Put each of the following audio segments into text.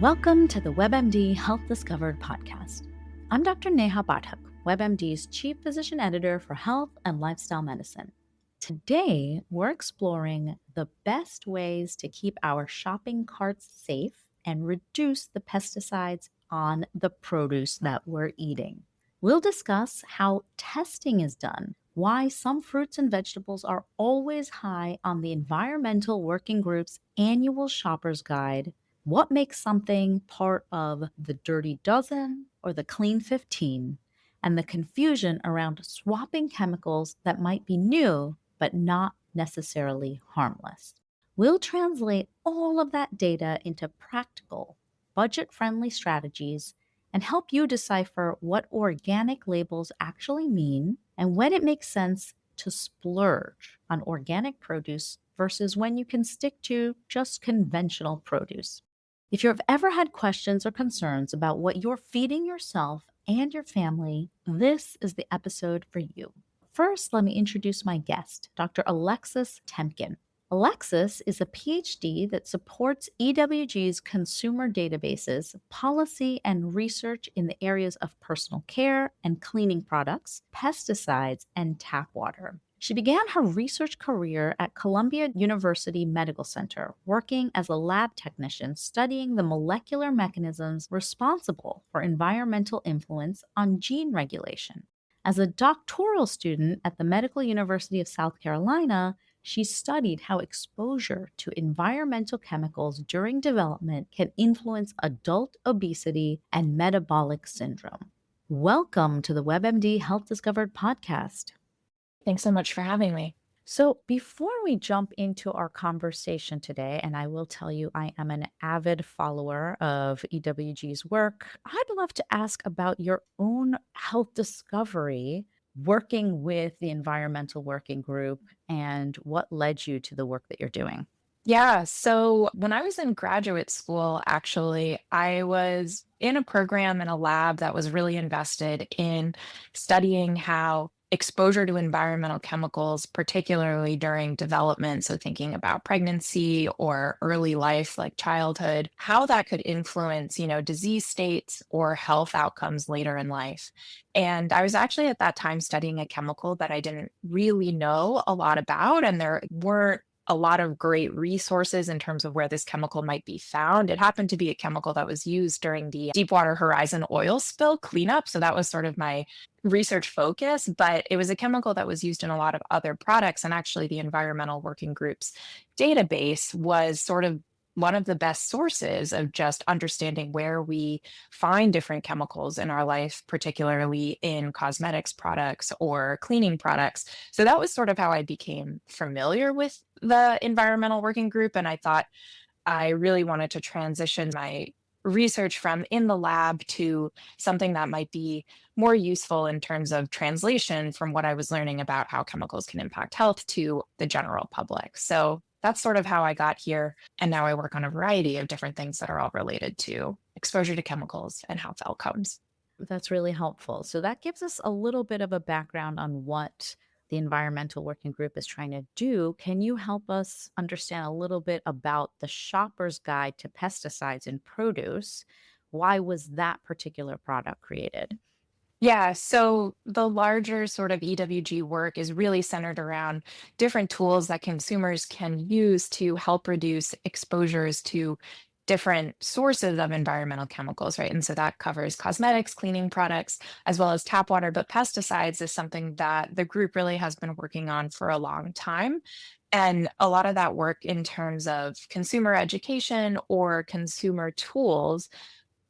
Welcome to the WebMD Health Discovered podcast. I'm Dr. Neha Bhatak, WebMD's Chief Physician Editor for Health and Lifestyle Medicine. Today, we're exploring the best ways to keep our shopping carts safe and reduce the pesticides on the produce that we're eating. We'll discuss how testing is done, why some fruits and vegetables are always high on the Environmental Working Group's annual shopper's guide, what makes something part of the Dirty Dozen or the Clean 15, and the confusion around swapping chemicals that might be new but not necessarily harmless. We'll translate all of that data into practical, budget-friendly strategies and help you decipher what organic labels actually mean and when it makes sense to splurge on organic produce versus when you can stick to just conventional produce. If you've ever had questions or concerns about what you're feeding yourself and your family, this is the episode for you. First, let me introduce my guest, Dr. Alexis Tempkin. Alexis is a PhD that supports EWG's consumer databases, policy, and research in the areas of personal care and cleaning products, pesticides, and tap water. She began her research career at Columbia University Medical Center, working as a lab technician studying the molecular mechanisms responsible for environmental influence on gene regulation. As a doctoral student at the Medical University of South Carolina, she studied how exposure to environmental chemicals during development can influence adult obesity and metabolic syndrome. Welcome to the WebMD Health Discovered podcast. Thanks so much for having me. So, before we jump into our conversation today, and I will tell you I am an avid follower of EWG's work, I'd love to ask about your own health discovery working with the Environmental Working Group and what led you to the work that you're doing. Yeah, so when I was in graduate school, actually, I was in a program in a lab that was really invested in studying how exposure to environmental chemicals, particularly during development, so thinking about pregnancy or early life, like childhood, how that could influence, disease states or health outcomes later in life. And I was actually at that time studying a chemical that I didn't really know a lot about, and there weren't a lot of great resources in terms of where this chemical might be found. It happened to be a chemical that was used during the Deepwater Horizon oil spill cleanup. So that was sort of my research focus, but it was a chemical that was used in a lot of other products. And actually, the Environmental Working Group's database was sort of one of the best sources of just understanding where we find different chemicals in our life, particularly in cosmetics products or cleaning products. So that was sort of how I became familiar with the Environmental Working Group. And I thought I really wanted to transition my research from in the lab to something that might be more useful in terms of translation from what I was learning about how chemicals can impact health to the general public. So that's sort of how I got here. And now I work on a variety of different things that are all related to exposure to chemicals and health outcomes. That's really helpful. So, that gives us a little bit of a background on what the Environmental Working Group is trying to do. Can you help us understand a little bit about the Shopper's Guide to Pesticides in Produce? Why was that particular product created? Yeah, so the larger sort of EWG work is really centered around different tools that consumers can use to help reduce exposures to different sources of environmental chemicals, right? And so that covers cosmetics, cleaning products, as well as tap water. But pesticides is something that the group really has been working on for a long time. And a lot of that work in terms of consumer education or consumer tools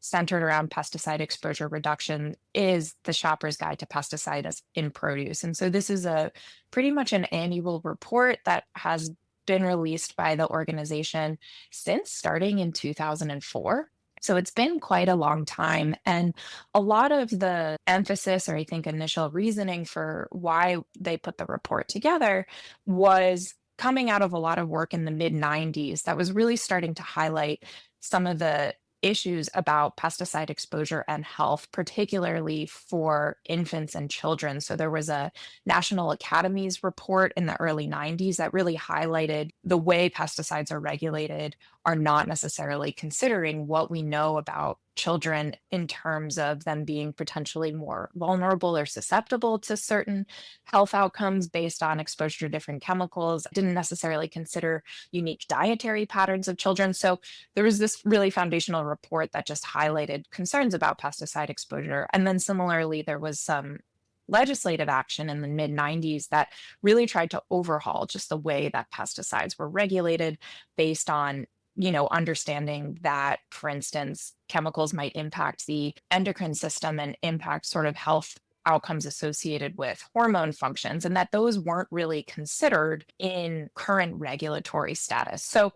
centered around pesticide exposure reduction is the Shopper's Guide to Pesticides in Produce. And so this is a pretty much an annual report that has been released by the organization since starting in 2004. So it's been quite a long time. And a lot of the emphasis, or I think initial reasoning for why they put the report together, was coming out of a lot of work in the mid 90s that was really starting to highlight some of the issues about pesticide exposure and health, particularly for infants and children. So there was a National Academies report in the early 90s that really highlighted the way pesticides are regulated are not necessarily considering what we know about children in terms of them being potentially more vulnerable or susceptible to certain health outcomes based on exposure to different chemicals. Didn't necessarily consider unique dietary patterns of children. So there was this really foundational report that just highlighted concerns about pesticide exposure. And then similarly, there was some legislative action in the mid 90s that really tried to overhaul just the way that pesticides were regulated based on understanding that, for instance, chemicals might impact the endocrine system and impact sort of health outcomes associated with hormone functions, and that those weren't really considered in current regulatory status. So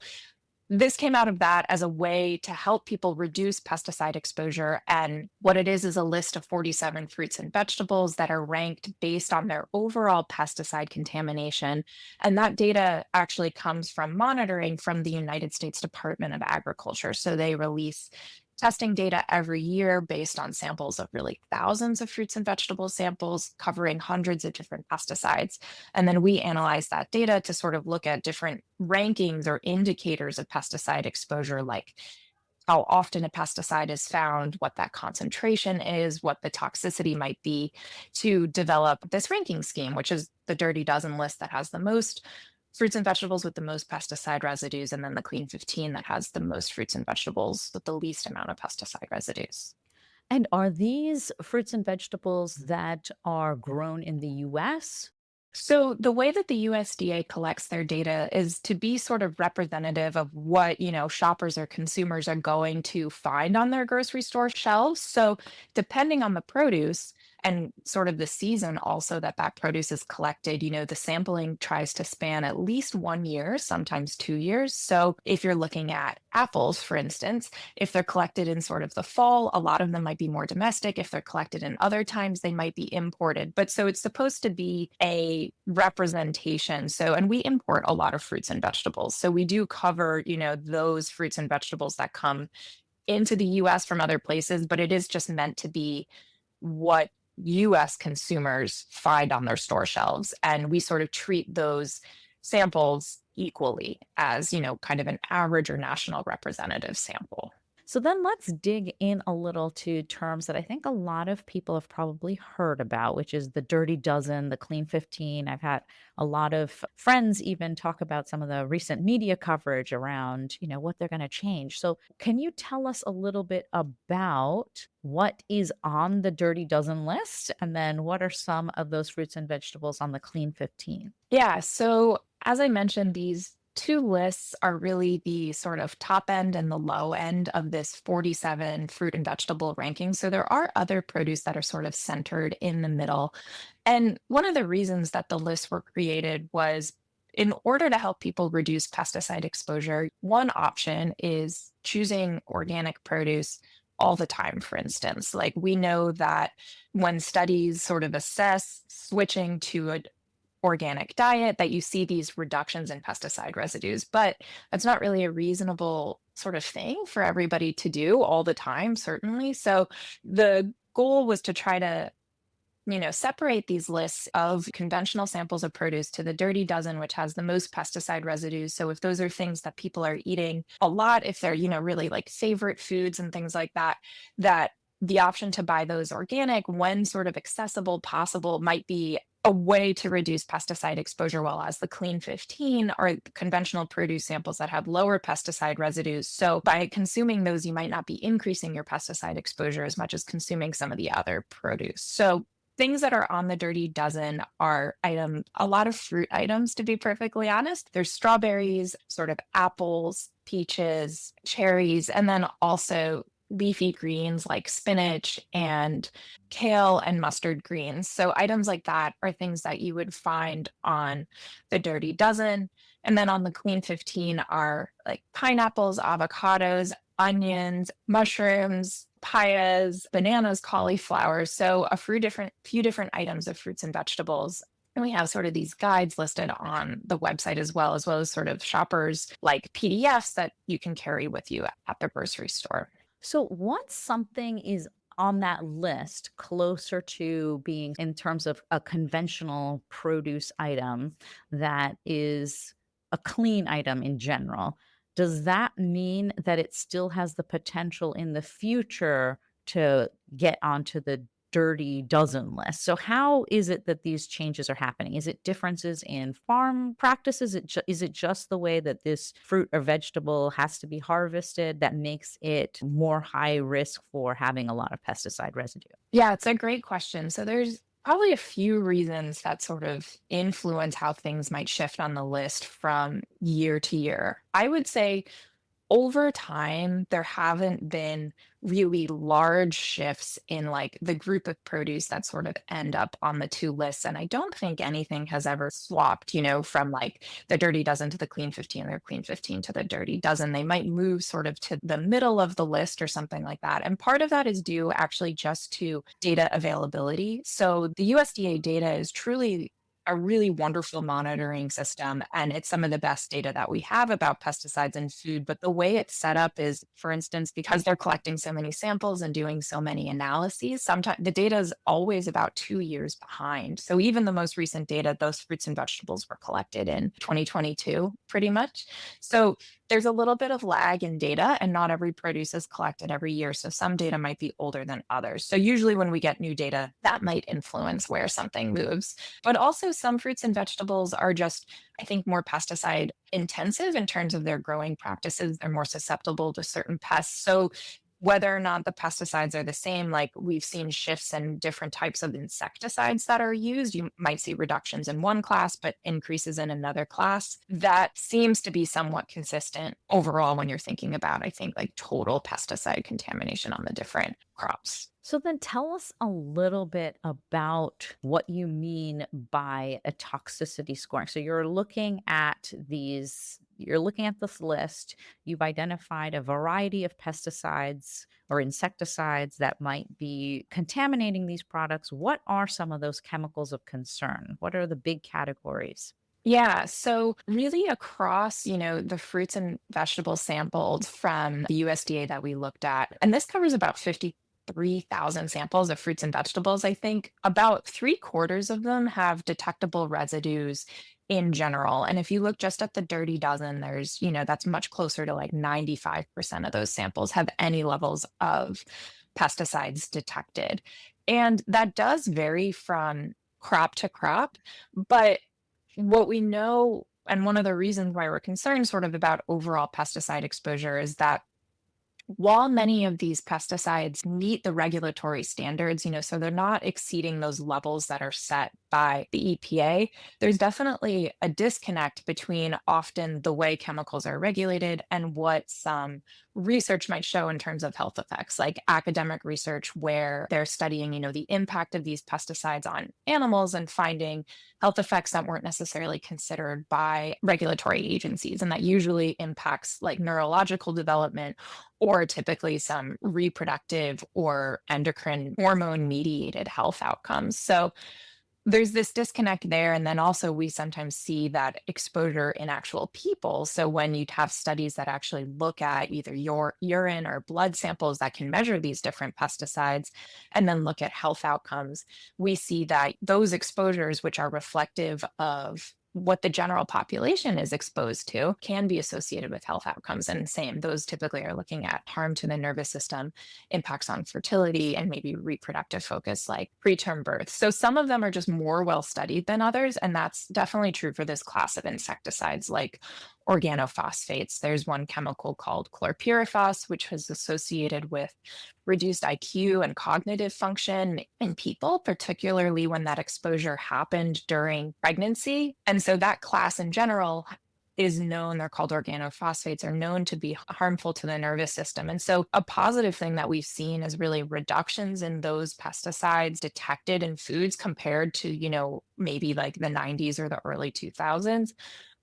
this came out of that as a way to help people reduce pesticide exposure. And what it is a list of 47 fruits and vegetables that are ranked based on their overall pesticide contamination. And that data actually comes from monitoring from the United States Department of Agriculture. So they release testing data every year based on samples of really thousands of fruits and vegetable samples covering hundreds of different pesticides. And then we analyze that data to sort of look at different rankings or indicators of pesticide exposure, like how often a pesticide is found, what that concentration is, what the toxicity might be, to develop this ranking scheme, which is the Dirty Dozen list that has the most fruits and vegetables with the most pesticide residues, and then the Clean 15 that has the most fruits and vegetables with the least amount of pesticide residues. And are these fruits and vegetables that are grown in the US? So the way that the USDA collects their data is to be sort of representative of what, shoppers or consumers are going to find on their grocery store shelves. So depending on the produce and sort of the season also that produce is collected, the sampling tries to span at least 1 year, sometimes 2 years. So if you're looking at apples, for instance, if they're collected in sort of the fall, a lot of them might be more domestic. If they're collected in other times, they might be imported. But so it's supposed to be a representation. So, and we import a lot of fruits and vegetables. So we do cover, those fruits and vegetables that come into the US from other places, but it is just meant to be what US consumers find on their store shelves. And we sort of treat those samples equally as, kind of an average or national representative sample. So then let's dig in a little to terms that I think a lot of people have probably heard about, which is the Dirty Dozen, the Clean 15. I've had a lot of friends even talk about some of the recent media coverage around, what they're going to change. So can you tell us a little bit about what is on the Dirty Dozen list? And then what are some of those fruits and vegetables on the Clean 15? Yeah. So as I mentioned, these two lists are really the sort of top end and the low end of this 47 fruit and vegetable ranking. So there are other produce that are sort of centered in the middle. And one of the reasons that the lists were created was in order to help people reduce pesticide exposure. One option is choosing organic produce all the time, for instance. Like we know that when studies sort of assess switching to a organic diet that you see these reductions in pesticide residues, but that's not really a reasonable sort of thing for everybody to do all the time, certainly. So the goal was to try to separate these lists of conventional samples of produce to the Dirty Dozen, which has the most pesticide residues. So if those are things that people are eating a lot, if they're, really like favorite foods and things like that, that the option to buy those organic when sort of accessible, possible, might be a way to reduce pesticide exposure, while as the Clean 15 are conventional produce samples that have lower pesticide residues. So by consuming those, you might not be increasing your pesticide exposure as much as consuming some of the other produce. So things that are on the Dirty Dozen are a lot of fruit items, to be perfectly honest. There's strawberries, sort of apples, peaches, cherries, and then also leafy greens like spinach and kale and mustard greens. So items like that are things that you would find on the Dirty Dozen. And then on the Clean 15 are like pineapples, avocados, onions, mushrooms, papayas, bananas, cauliflower. So few different items of fruits and vegetables. And we have sort of these guides listed on the website as well as sort of shoppers like PDFs that you can carry with you at the grocery store. So once something is on that list closer to being in terms of a conventional produce item that is a clean item in general, does that mean that it still has the potential in the future to get onto the dirty dozen list? So how is it that these changes are happening? Is it differences in farm practices? Is it just the way that this fruit or vegetable has to be harvested that makes it more high risk for having a lot of pesticide residue? Yeah, it's a great question. So there's probably a few reasons that sort of influence how things might shift on the list from year to year. I would say over time, there haven't been really large shifts in like the group of produce that sort of end up on the two lists. And I don't think anything has ever swapped, from like the dirty dozen to the clean 15 or clean 15 to the dirty dozen. They might move sort of to the middle of the list or something like that. And part of that is due actually just to data availability. So the USDA data is truly a really wonderful monitoring system. And it's some of the best data that we have about pesticides in food. But the way it's set up is, for instance, because they're collecting so many samples and doing so many analyses, sometimes the data is always about 2 years behind. So even the most recent data, those fruits and vegetables were collected in 2022, pretty much. So there's a little bit of lag in data, and not every produce is collected every year. So some data might be older than others. So usually when we get new data, that might influence where something moves. But also, some fruits and vegetables are just, I think, more pesticide intensive in terms of their growing practices. They're more susceptible to certain pests. So whether or not the pesticides are the same, like we've seen shifts in different types of insecticides that are used. You might see reductions in one class, but increases in another class. That seems to be somewhat consistent overall when you're thinking about, I think, like total pesticide contamination on the different crops. So then tell us a little bit about what you mean by a toxicity scoring. So you're looking at this list, you've identified a variety of pesticides or insecticides that might be contaminating these products. What are some of those chemicals of concern? What are the big categories? Yeah, so really across, the fruits and vegetables sampled from the USDA that we looked at, and this covers about 53,000 samples of fruits and vegetables. I think about three-quarters of them have detectable residues in general. And if you look just at the dirty dozen, that's much closer to like 95% of those samples have any levels of pesticides detected. And that does vary from crop to crop, but what we know, and one of the reasons why we're concerned sort of about overall pesticide exposure, is that while many of these pesticides meet the regulatory standards, so they're not exceeding those levels that are set by the EPA, there's definitely a disconnect between often the way chemicals are regulated and what some research might show in terms of health effects, like academic research where they're studying, the impact of these pesticides on animals and finding health effects that weren't necessarily considered by regulatory agencies. And that usually impacts like neurological development or typically some reproductive or endocrine hormone mediated health outcomes. So there's this disconnect there. And then also, we sometimes see that exposure in actual people. So when you have studies that actually look at either your urine or blood samples that can measure these different pesticides and then look at health outcomes, we see that those exposures, which are reflective of what the general population is exposed to, can be associated with health outcomes. And same, those typically are looking at harm to the nervous system, impacts on fertility, and maybe reproductive focus like preterm birth. So some of them are just more well studied than others. And that's definitely true for this class of insecticides like organophosphates. There's one chemical called chlorpyrifos, which was associated with reduced IQ and cognitive function in people, particularly when that exposure happened during pregnancy. And so that class in general is known, they're called organophosphates, are known to be harmful to the nervous system. And so a positive thing that we've seen is really reductions in those pesticides detected in foods compared to, maybe like the 90s or the early 2000s.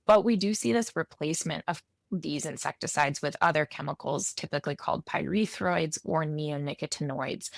But we do see this replacement of these insecticides with other chemicals, typically called pyrethroids or neonicotinoids.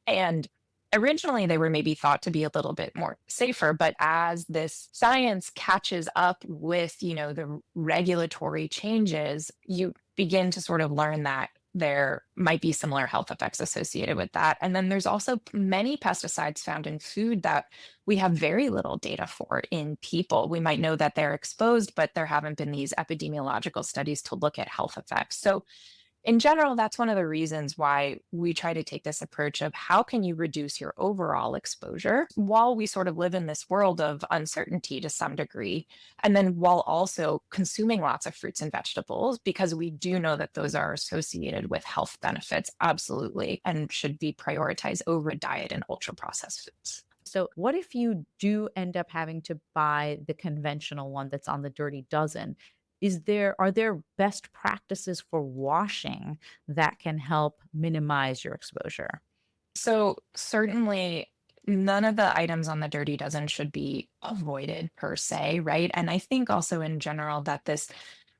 And originally, they were maybe thought to be a little bit more safer, but as this science catches up with, the regulatory changes, you begin to sort of learn that there might be similar health effects associated with that. And then there's also many pesticides found in food that we have very little data for in people. We might know that they're exposed, but there haven't been these epidemiological studies to look at health effects. So in general, that's one of the reasons why we try to take this approach of how can you reduce your overall exposure while we sort of live in this world of uncertainty to some degree. And then while also consuming lots of fruits and vegetables, because we do know that those are associated with health benefits, absolutely, and should be prioritized over diet and ultra processed foods. So, what if you do end up having to buy the conventional one that's on the Dirty Dozen? Are there best practices for washing that can help minimize your exposure? So certainly none of the items on the dirty dozen should be avoided per se, right? And I think also in general that this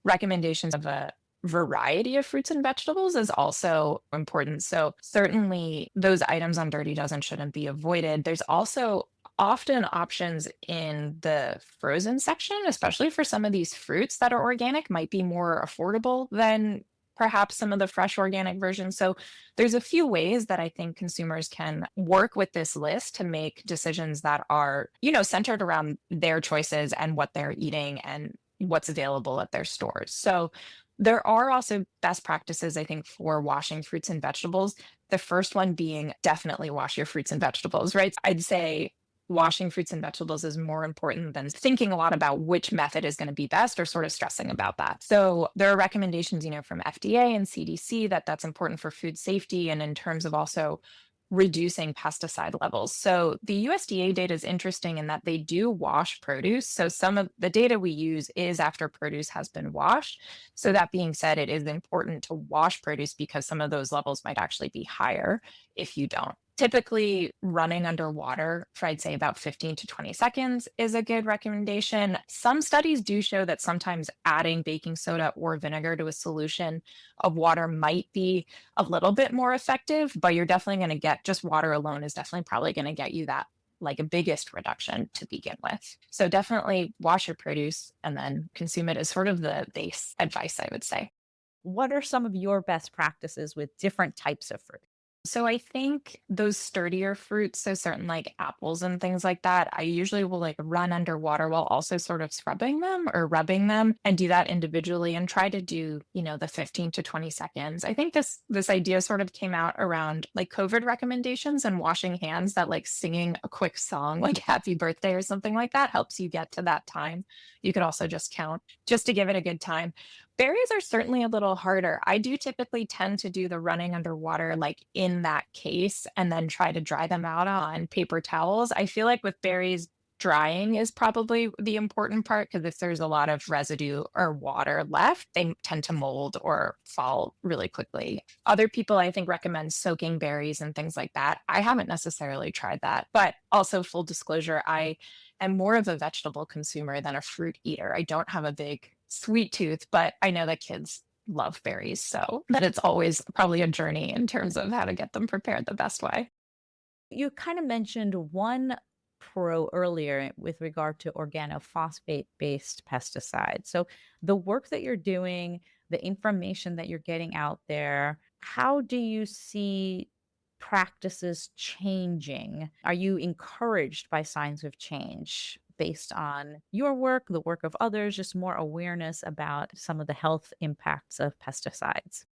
recommendations of a variety of fruits and vegetables is also important. So certainly those items on dirty dozen shouldn't be avoided. There's also often options in the frozen section, especially for some of these fruits that are organic, might be more affordable than perhaps some of the fresh organic versions. So there's a few ways that I think consumers can work with this list to make decisions that are, centered around their choices and what they're eating and what's available at their stores. So there are also best practices, I think, for washing fruits and vegetables. The first one being definitely wash your fruits and vegetables, right? I'd say washing fruits and vegetables is more important than thinking a lot about which method is going to be best or sort of stressing about that. So there are recommendations, from FDA and CDC that that's important for food safety and in terms of also reducing pesticide levels. So the USDA data is interesting in that they do wash produce. So some of the data we use is after produce has been washed. So that being said, it is important to wash produce because some of those levels might actually be higher if you don't. Typically, running underwater for I'd say about 15 to 20 seconds is a good recommendation. Some studies do show that sometimes adding baking soda or vinegar to a solution of water might be a little bit more effective, but you're definitely going to get just water alone is definitely probably going to get you that like a biggest reduction to begin with. So definitely wash your produce and then consume it as sort of the base advice, I would say. What are some of your best practices with different types of fruit? So I think those sturdier fruits, so certain like apples and things like that, I usually will like run underwater while also sort of scrubbing them or rubbing them and do that individually and try to do, the 15 to 20 seconds. I think this idea sort of came out around like COVID recommendations and washing hands that like singing a quick song like happy birthday or something like that helps you get to that time. You could also just count just to give it a good time. Berries are certainly a little harder. I do typically tend to do the running underwater, like in that case, and then try to dry them out on paper towels. I feel like with berries, drying is probably the important part because if there's a lot of residue or water left, they tend to mold or fall really quickly. Other people, I think, recommend soaking berries and things like that. I haven't necessarily tried that, but also, full disclosure, I am more of a vegetable consumer than a fruit eater. I don't have a big sweet tooth, but I know that kids love berries, so that it's always probably a journey in terms of how to get them prepared the best way. You kind of mentioned one pro earlier with regard to organophosphate based pesticides. So, the work that you're doing, the information that you're getting out there, how do you see practices changing? Are you encouraged by signs of change based on your work, the work of others, just more awareness about some of the health impacts of pesticides?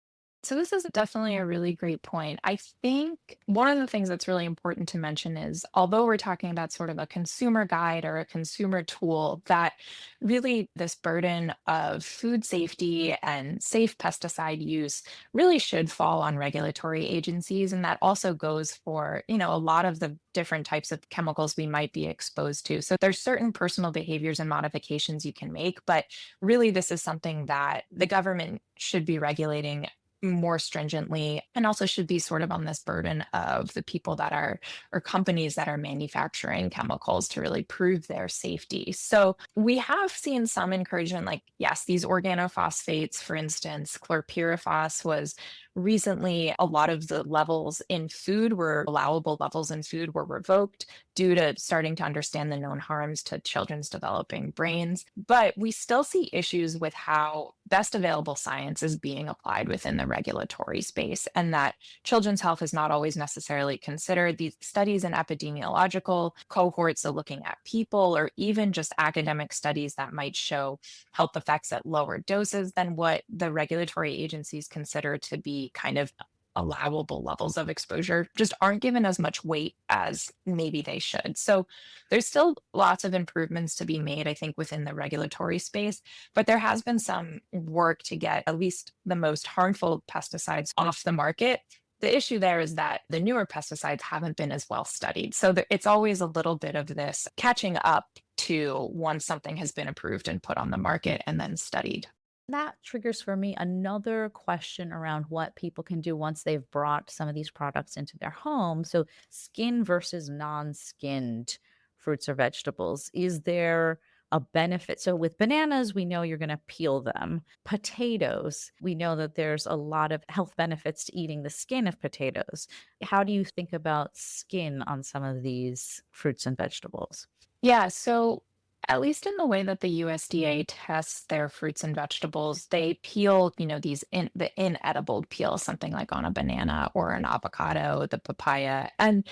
So this is definitely a really great point. I think one of the things that's really important to mention is although we're talking about sort of a consumer guide or a consumer tool, that really this burden of food safety and safe pesticide use really should fall on regulatory agencies. And that also goes for, a lot of the different types of chemicals we might be exposed to. So there's certain personal behaviors and modifications you can make, but really this is something that the government should be regulating more stringently and also should be sort of on this burden of the people that are or companies that are manufacturing chemicals to really prove their safety. So we have seen some encouragement like yes, these organophosphates, for instance, chlorpyrifos was recently a lot of the levels in food were allowable levels in food were revoked due to starting to understand the known harms to children's developing brains. But we still see issues with how best available science is being applied within the regulatory space, and that children's health is not always necessarily considered. These studies in epidemiological cohorts, so looking at people, or even just academic studies that might show health effects at lower doses than what the regulatory agencies consider to be kind of allowable levels of exposure, just aren't given as much weight as maybe they should. So there's still lots of improvements to be made, I think, within the regulatory space, but there has been some work to get at least the most harmful pesticides off the market. The issue there is that the newer pesticides haven't been as well studied. So it's always a little bit of this catching up to once something has been approved and put on the market and then studied. That triggers for me another question around what people can do once they've brought some of these products into their home. So, skin versus non skinned fruits or vegetables. Is there a benefit? So, with bananas, we know you're going to peel them. Potatoes, we know that there's a lot of health benefits to eating the skin of potatoes. How do you think about skin on some of these fruits and vegetables? Yeah, so at least in the way that the USDA tests their fruits and vegetables, they peel, the inedible peel, something like on a banana or an avocado, the papaya. And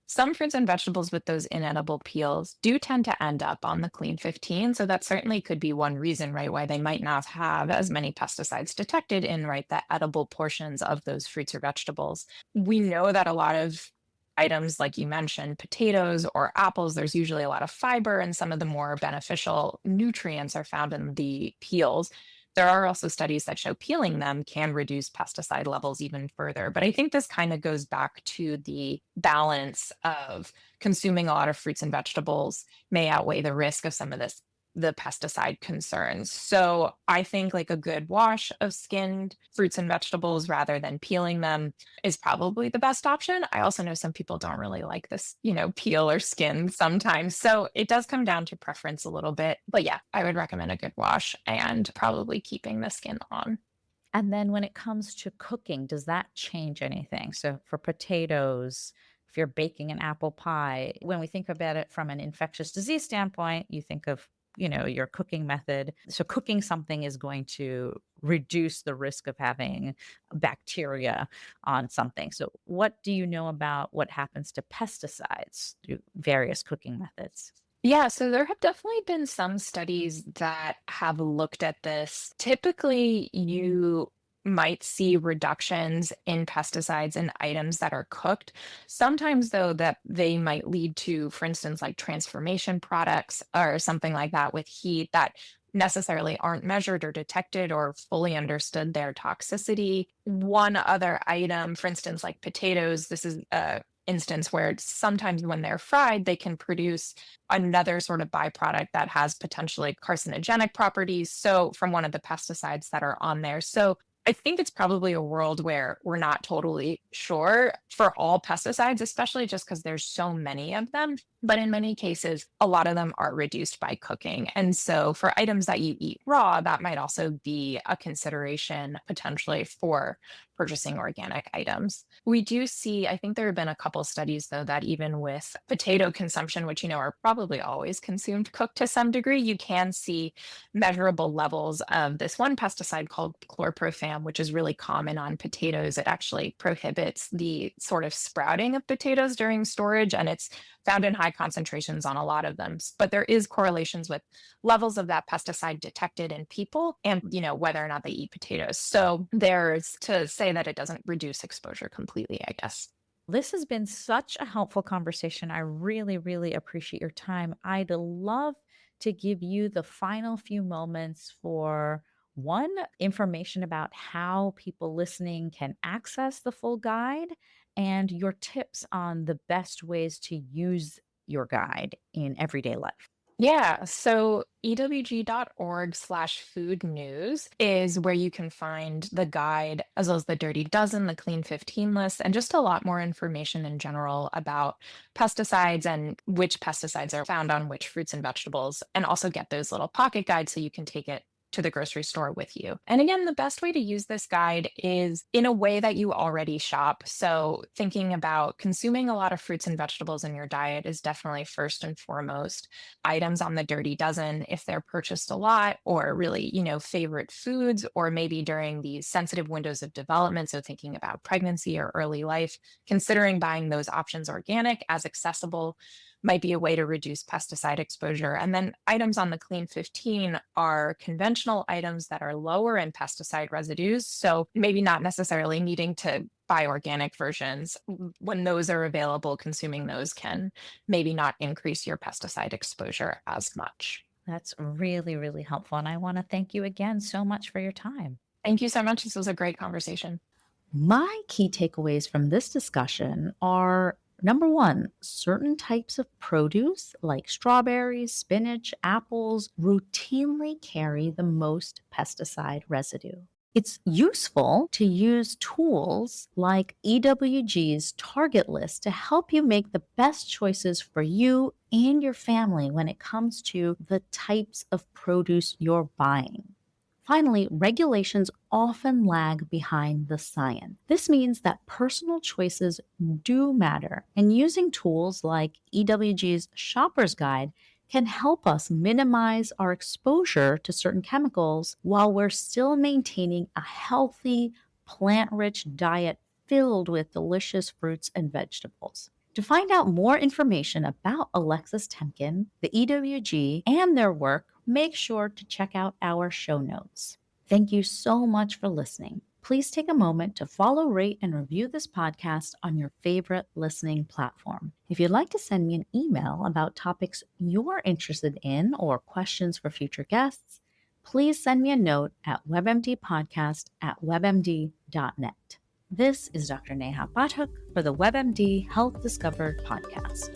some fruits and vegetables with those inedible peels do tend to end up on the clean 15. So that certainly could be one reason, right, why they might not have as many pesticides detected in, right, the edible portions of those fruits or vegetables. We know that a lot of items, like you mentioned, potatoes or apples, there's usually a lot of fiber, and some of the more beneficial nutrients are found in the peels. There are also studies that show peeling them can reduce pesticide levels even further. But I think this kind of goes back to the balance of consuming a lot of fruits and vegetables may outweigh the risk of some of the pesticide concerns. So I think like a good wash of skinned fruits and vegetables rather than peeling them is probably the best option. I also know some people don't really like this, peel or skin sometimes. So it does come down to preference a little bit. But yeah, I would recommend a good wash and probably keeping the skin on. And then when it comes to cooking, does that change anything? So for potatoes, if you're baking an apple pie, when we think about it from an infectious disease standpoint, you think of, your cooking method. So cooking something is going to reduce the risk of having bacteria on something. So what do you know about what happens to pesticides through various cooking methods? Yeah, so there have definitely been some studies that have looked at this. Typically, you might see reductions in pesticides in items that are cooked. Sometimes, though, that they might lead to, for instance, like transformation products or something like that with heat that necessarily aren't measured or detected or fully understood their toxicity. One other item, for instance, like potatoes, this is a instance where sometimes when they're fried, they can produce another sort of byproduct that has potentially carcinogenic properties. So, from one of the pesticides that are on there. So, I think it's probably a world where we're not totally sure for all pesticides, especially just because there's so many of them. But in many cases, a lot of them are reduced by cooking. And so for items that you eat raw, that might also be a consideration potentially for purchasing organic items. We do see, I think there have been a couple studies though, that even with potato consumption, which are probably always consumed cooked to some degree, you can see measurable levels of this one pesticide called chlorprofam, which is really common on potatoes. It actually prohibits the sort of sprouting of potatoes during storage, and it's found in high concentrations on a lot of them. But there is correlations with levels of that pesticide detected in people and, whether or not they eat potatoes. So there's to say that it doesn't reduce exposure completely, I guess. This has been such a helpful conversation. I really, really appreciate your time. I'd love to give you the final few moments for one, information about how people listening can access the full guide and your tips on the best ways to use your guide in everyday life. Yeah, so ewg.org/food news is where you can find the guide, as well as the Dirty Dozen, the Clean 15 list, and just a lot more information in general about pesticides and which pesticides are found on which fruits and vegetables, and also get those little pocket guides so you can take it to the grocery store with you. And again, the best way to use this guide is in a way that you already shop. So, thinking about consuming a lot of fruits and vegetables in your diet is definitely first and foremost. Items on the dirty dozen, if they're purchased a lot, or really, favorite foods, or maybe during these sensitive windows of development. So, thinking about pregnancy or early life, considering buying those options organic as accessible might be a way to reduce pesticide exposure. And then items on the Clean 15 are conventional items that are lower in pesticide residues. So maybe not necessarily needing to buy organic versions. When those are available, consuming those can maybe not increase your pesticide exposure as much. That's really, really helpful. And I want to thank you again so much for your time. Thank you so much. This was a great conversation. My key takeaways from this discussion are number one, certain types of produce like strawberries, spinach, apples routinely carry the most pesticide residue. It's useful to use tools like EWG's target list to help you make the best choices for you and your family when it comes to the types of produce you're buying. Finally, regulations often lag behind the science. This means that personal choices do matter, and using tools like EWG's Shopper's Guide can help us minimize our exposure to certain chemicals while we're still maintaining a healthy, plant rich diet filled with delicious fruits and vegetables. To find out more information about Alexis Tempkin, the EWG, and their work, make sure to check out our show notes. Thank you so much for listening. Please take a moment to follow, rate, and review this podcast on your favorite listening platform. If you'd like to send me an email about topics you're interested in or questions for future guests, please send me a note at webmdpodcast@webmd.net. This is Dr. Neha Pathak for the WebMD Health Discovered podcast.